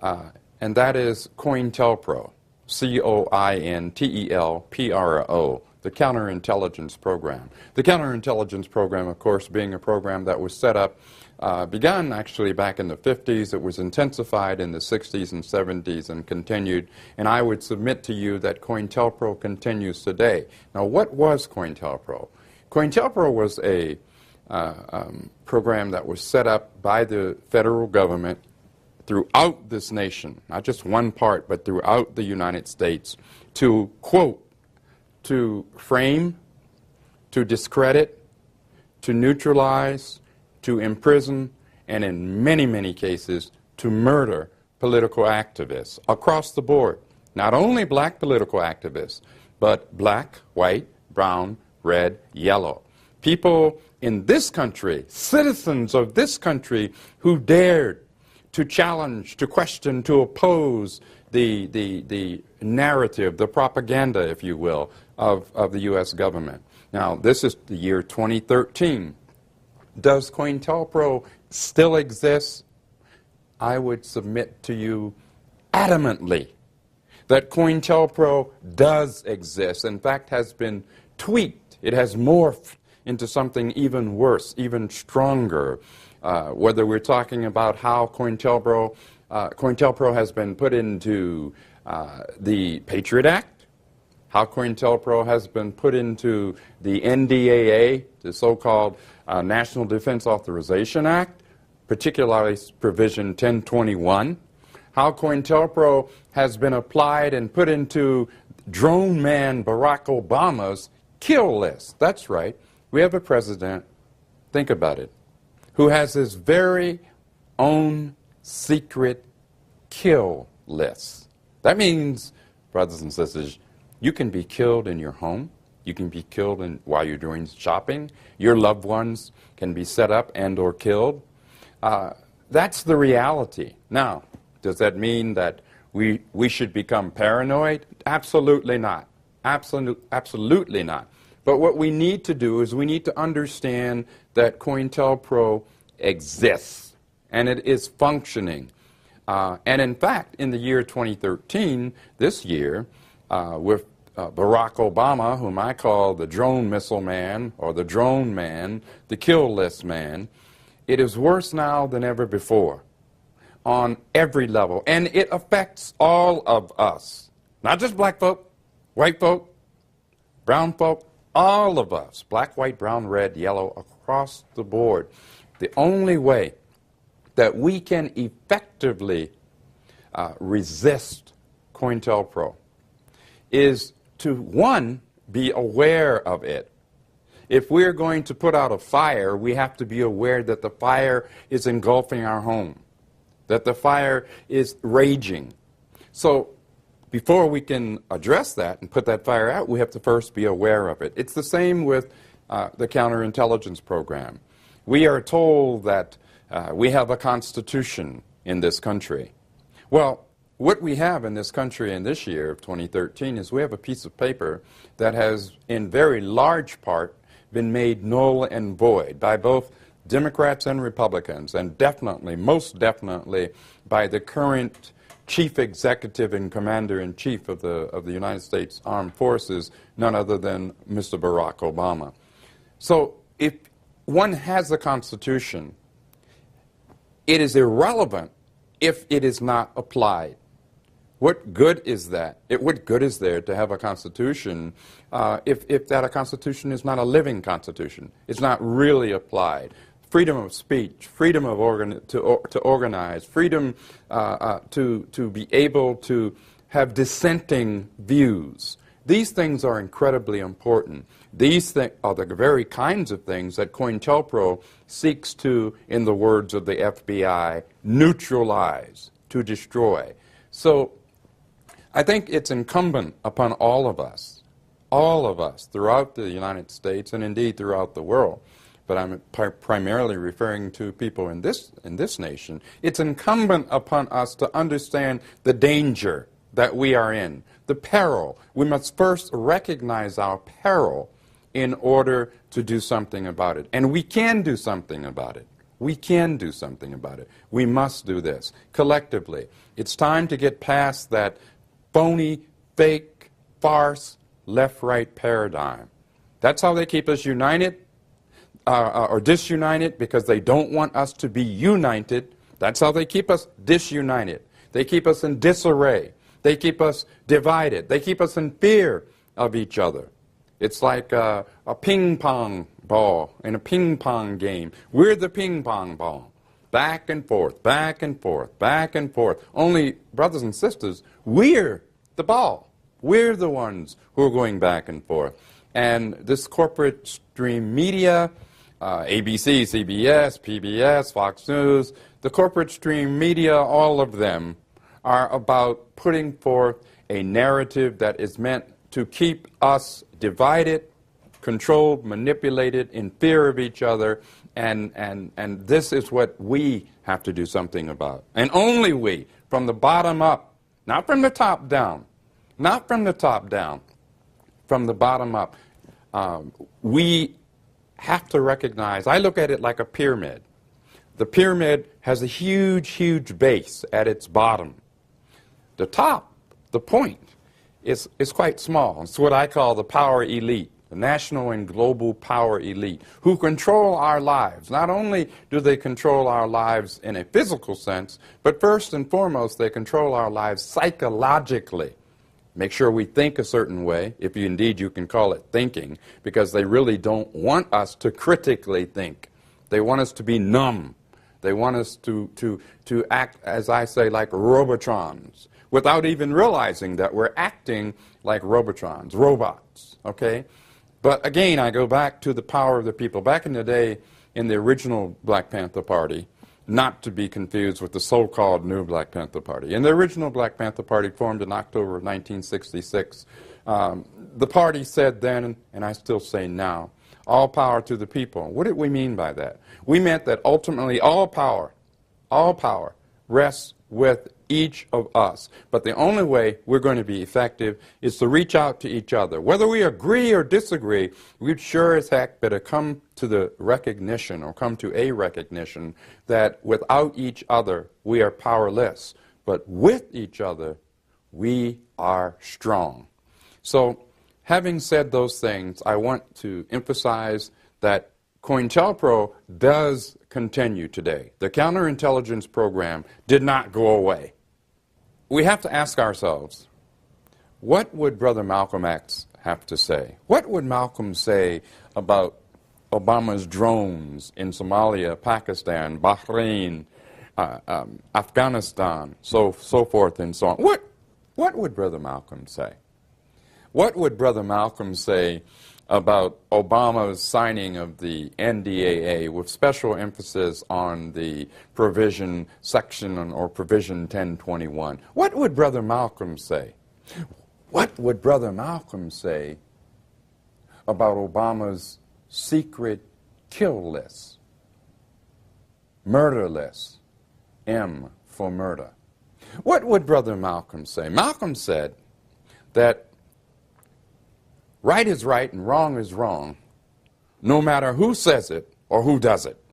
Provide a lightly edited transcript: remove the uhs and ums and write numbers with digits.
and that is COINTELPRO, COINTELPRO, the counterintelligence program. The counterintelligence program, of course, being a program that was set up, begun actually back in the 50s. It was intensified in the 60s and 70s and continued. And I would submit to you that COINTELPRO continues today. Now, what was COINTELPRO? COINTELPRO was a program that was set up by the federal government throughout this nation, not just one part, but throughout the United States, to, quote, to frame, to discredit, to neutralize, to imprison, and in many, many cases, to murder political activists across the board. Not only black political activists, but black, white, brown, red, yellow. People in this country, citizens of this country, who dared to challenge, to question, to oppose the narrative, the propaganda, if you will, of the U.S. government. Now, this is the year 2013. Does COINTELPRO still exist? I would submit to you adamantly that COINTELPRO does exist. In fact, has been tweaked. It has morphed into something even worse, even stronger. Whether we're talking about how COINTELPRO has been put into the Patriot Act, how COINTELPRO has been put into the NDAA, the so-called National Defense Authorization Act, particularly Provision 1021, how COINTELPRO has been applied and put into drone man Barack Obama's kill list. That's right. We have a president, think about it, who has his very own secret kill list. That means, brothers and sisters, you can be killed in your home. You can be killed while you're doing shopping. Your loved ones can be set up and or killed. That's the reality. Now, does that mean that we should become paranoid? Absolutely not. Absolutely not. But what we need to do is we need to understand that COINTELPRO exists and it is functioning. And in fact, in the year 2013, this year, with Barack Obama, whom I call the drone missile man or the drone man, the kill list man, it is worse now than ever before on every level. And it affects all of us, not just black folk, white folk, brown folk, all of us, black, white, brown, red, yellow, across the board. The only way that we can effectively resist COINTELPRO is to, one, be aware of it. If we're going to put out a fire, we have to be aware that the fire is engulfing our home, that the fire is raging. So before we can address that and put that fire out, we have to first be aware of it. It's the same with the counterintelligence program. We are told that we have a constitution in this country. Well, what we have in this country in this year of 2013 is we have a piece of paper that has, in very large part, been made null and void by both Democrats and Republicans, and definitely, most definitely, by the current Chief Executive and Commander-in-Chief of the United States Armed Forces, none other than Mr. Barack Obama. So if one has a constitution, it is irrelevant if it is not applied. What good is that? What good is there to have a constitution if that constitution is not a living constitution? It's not really applied. Freedom of speech, freedom of to organize, freedom to be able to have dissenting views. These things are incredibly important. These are the very kinds of things that COINTELPRO seeks to, in the words of the FBI, neutralize, to destroy. So I think it's incumbent upon all of us throughout the United States and indeed throughout the world, but I'm primarily referring to people in this nation, it's incumbent upon us to understand the danger that we are in, the peril. We must first recognize our peril in order to do something about it. And we can do something about it. We can do something about it. We must do this collectively. It's time to get past that phony, fake, farce, left-right paradigm. That's how they keep us united or disunited, because they don't want us to be united. That's how they keep us disunited. They keep us in disarray. They keep us divided. They keep us in fear of each other. It's like a ping pong ball in a ping pong game. We're the ping pong ball. Back and forth, back and forth, back and forth. Only, brothers and sisters, we're the ball. We're the ones who are going back and forth. And this corporate stream media, ABC, CBS, PBS, Fox News, the corporate stream media, all of them are about putting forth a narrative that is meant to keep us divided, controlled, manipulated, in fear of each other, and this is what we have to do something about. And only we, from the bottom up, not from the top down, not from the top down, from the bottom up. We have to recognize, I look at it like a pyramid. The pyramid has a huge, huge base at its bottom. The top, the point, is quite small. It's what I call the power elite, the national and global power elite, who control our lives. Not only do they control our lives in a physical sense, but first and foremost, they control our lives psychologically. Make sure we think a certain way, if indeed you can call it thinking, because they really don't want us to critically think. They want us to be numb. They want us to act, as I say, like robotrons, without even realizing that we're acting like robotrons, robots, okay? But again, I go back to the power of the people. Back in the day, in the original Black Panther Party, not to be confused with the so-called new Black Panther Party. In the original Black Panther Party, formed in October of 1966, the party said then, and I still say now, all power to the people. What did we mean by that? We meant that ultimately all power rests with each of us. But the only way we're going to be effective is to reach out to each other. Whether we agree or disagree, we'd sure as heck better come to the recognition, or come to a recognition, that without each other we are powerless. But with each other we are strong. So, having said those things, I want to emphasize that COINTELPRO does continue today. The counterintelligence program did not go away. We have to ask ourselves, what would Brother Malcolm X have to say? What would Malcolm say about Obama's drones in Somalia, Pakistan, Bahrain, Afghanistan, so forth and so on? What would Brother Malcolm say? What would Brother Malcolm say about Obama's signing of the NDAA with special emphasis on the provision section or provision 1021? What would Brother Malcolm say? What would Brother Malcolm say about Obama's secret kill list, murder list, M for murder? What would Brother Malcolm say? Malcolm said that right is right and wrong is wrong, no matter who says it or who does it.